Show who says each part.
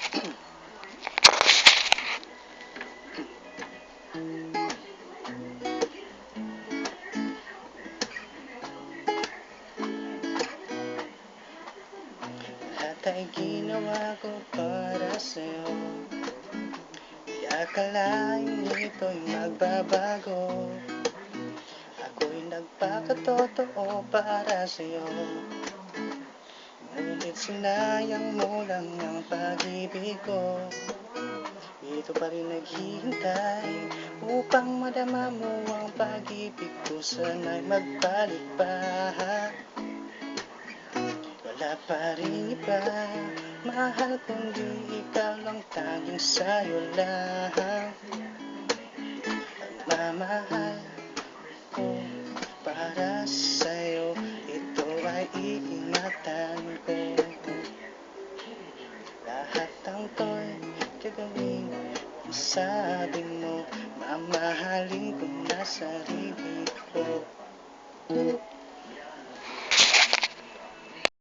Speaker 1: Lahat ay ginawa ko para sa'yo. Di akalain ito'y magbabago. Ako'y nagpakatotoo para sa'yo. Ngunit sinayang mo lang ang pag-ibig ko. Dito pa rin naghihintay upang madama mo ang pag-ibig ko. Sana'y magbalik pa. Wala pa rin iba, mahal kundi ikaw lang, tanging sa'yo lang. Pagmamahal ko para sa'yo, ito ay iingatan ko. Lahat ng to'y gagawin kung sabi mo, mamahalin ko na sarili ko.